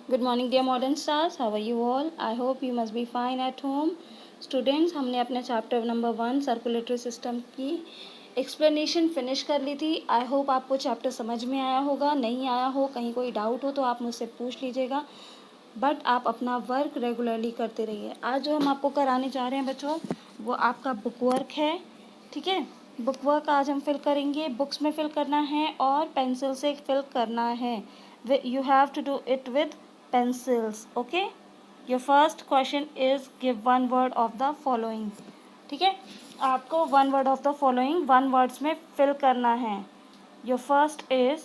Good morning dear modern stars, how are you all? I hope you must be fine at home. Students, हमने अपने chapter number 1 circulatory system की explanation finish कर ली थी. I hope आपको chapter समझ में आया होगा. नहीं आया हो, कहीं कोई डाउट हो तो आप मुझसे पूछ लीजिएगा, बट आप अपना वर्क रेगुलरली करते रहिए. आज जो हम आपको कराने जा रहे हैं बच्चों, वो आपका बुक वर्क है. ठीक है, बुक वर्क आज हम फिल करेंगे. बुक्स में फिल करना है और पेंसिल से फिल करना है. You have to do it with pencils. Okay, your first question is give one word of the following. ठीक है, आपको one word of the following one words में fill करना है. Your first is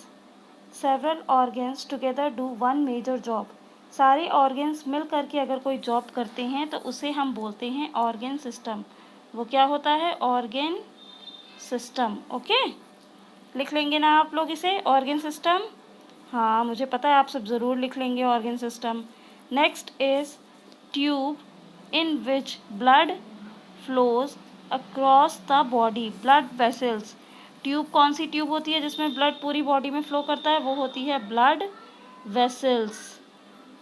several organs together do one major job. सारे organs मिल करके अगर कोई जॉब करते हैं तो उसे हम बोलते हैं organ system. वो क्या होता है? organ system. ओके, लिख लेंगे ना आप लोग इसे, organ system. हाँ, मुझे पता है आप सब ज़रूर लिख लेंगे organ system. Next is tube in which blood flows across the body. Blood vessels. Tube कौन सी ट्यूब होती है जिसमें ब्लड पूरी बॉडी में फ्लो करता है? वो होती है ब्लड वेसल्स.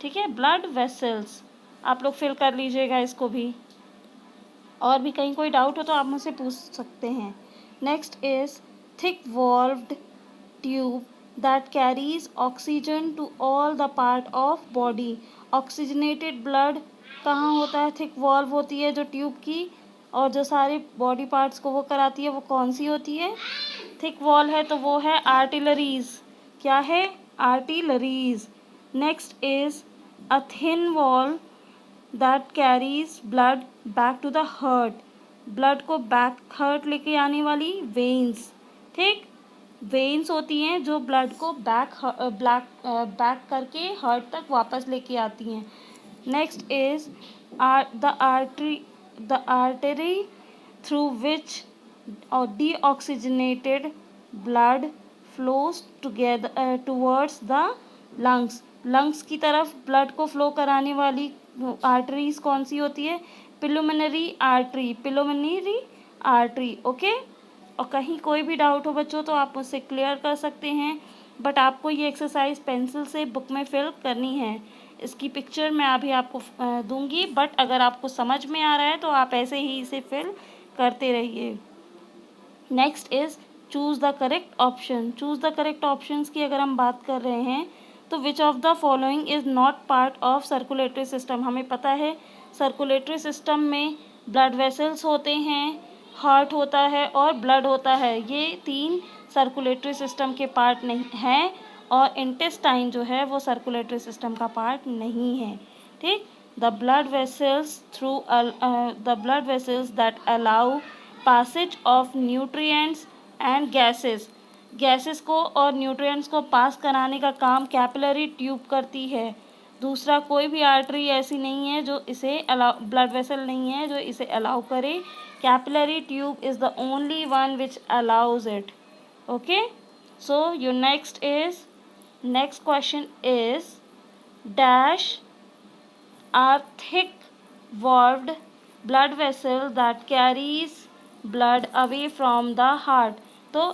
ठीक है, ब्लड वेसल्स. आप लोग फिल कर लीजिएगा इसको भी. और भी कहीं कोई डाउट हो तो आप मुझसे पूछ सकते हैं. Next is thick walled tube that carries oxygen to all the part of body. Oxygenated blood कहाँ होता है? थिक वॉल्व होती है जो ट्यूब की, और जो सारे बॉडी पार्ट्स को वो कराती है वो कौन सी होती है? थिक वॉल है, तो वो है आर्टिलरीज. क्या है? Arteries. Next is a thin wall that carries blood back to the heart. Blood को बैक हार्ट लेके आने वाली वेन्स. ठीक, वेन्स होती हैं जो ब्लड को बैक करके हार्ट तक वापस लेके आती हैं. Next is the artery through which deoxygenated blood flows towards the lungs. Lungs की तरफ ब्लड को फ्लो कराने वाली आर्टरीज कौन सी होती है? पिलुमिनरी आर्टरी. पिलुमिनरी आर्टरी. ओके, और कहीं कोई भी डाउट हो बच्चों तो आप मुझसे क्लियर कर सकते हैं, बट आपको ये एक्सरसाइज पेंसिल से बुक में फिल करनी है. इसकी पिक्चर मैं अभी आपको दूंगी, बट अगर आपको समझ में आ रहा है तो आप ऐसे ही इसे फिल करते रहिए. Next is choose the correct option. Choose the correct options की अगर हम बात कर रहे हैं तो which of the following is not part of circulatory system. हमें पता है सर्कुलेटरी सिस्टम में ब्लड वेसल्स होते हैं, हार्ट होता है और ब्लड होता है. ये 3 सर्कुलेटरी सिस्टम के पार्ट नहीं हैं, और इंटेस्टाइन जो है वो सर्कुलेटरी सिस्टम का पार्ट नहीं है. ठीक, the blood vessels that allow passage of nutrients and gases. Gases को और न्यूट्रिएंट्स को पास कराने का काम कैपिलरी ट्यूब करती है. दूसरा कोई भी आर्टरी ऐसी नहीं है जो इसे अलाउ, ब्लड वेसल नहीं है जो इसे अलाउ करे. Capillary tube is the only one which allows it. Okay, so your next question is dash are thick walled blood vessel that carries blood away from the heart. तो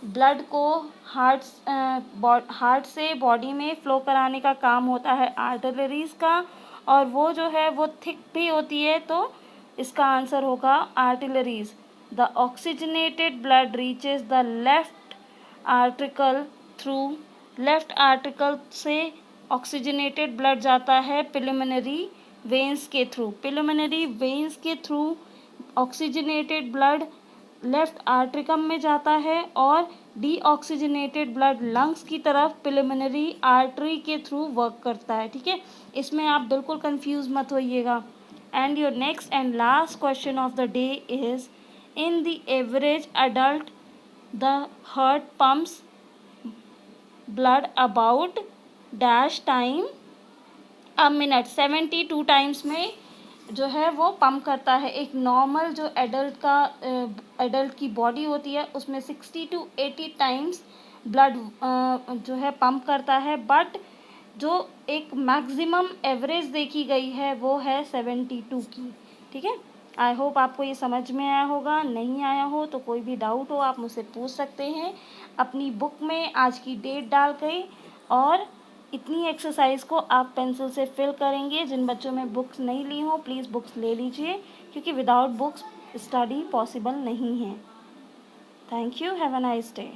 blood को heart से body में flow कराने का काम होता है आर्टलरीज का, और वो जो है वो थिक भी होती है, तो इसका आंसर होगा arteries. The oxygenated blood reaches the left auricle से ऑक्सीजनेटेड ब्लड जाता है पिलुमिनरी वेन्स के थ्रू. पिलुमिनरी वेन्स के through oxygenated blood left atrium में जाता है, और डीऑक्सीजनेटेड ब्लड लंग्स की तरफ पिलुमिनरी आर्टरी के थ्रू वर्क करता है. ठीक है, इसमें आप बिल्कुल कंफ्यूज मत होइएगा. And your next and last question of the day is in the average adult the heart pumps blood about dash time a minute. 72 times में जो है वो पंप करता है. एक नॉर्मल जो एडल्ट की बॉडी होती है उसमें 60 to 80 टाइम्स ब्लड जो है पंप करता है, बट जो एक मैक्सिमम एवरेज देखी गई है वो है 72 की. ठीक है, आई होप आपको ये समझ में आया होगा. नहीं आया हो तो कोई भी डाउट हो आप मुझसे पूछ सकते हैं. अपनी बुक में आज की डेट डाल के और इतनी एक्सरसाइज को आप पेंसिल से फिल करेंगे। जिन बच्चों में बुक्स नहीं ली हों प्लीज़ बुक्स ले लीजिए, क्योंकि विदाउट बुक्स स्टडी पॉसिबल नहीं है। Thank you, have a nice day.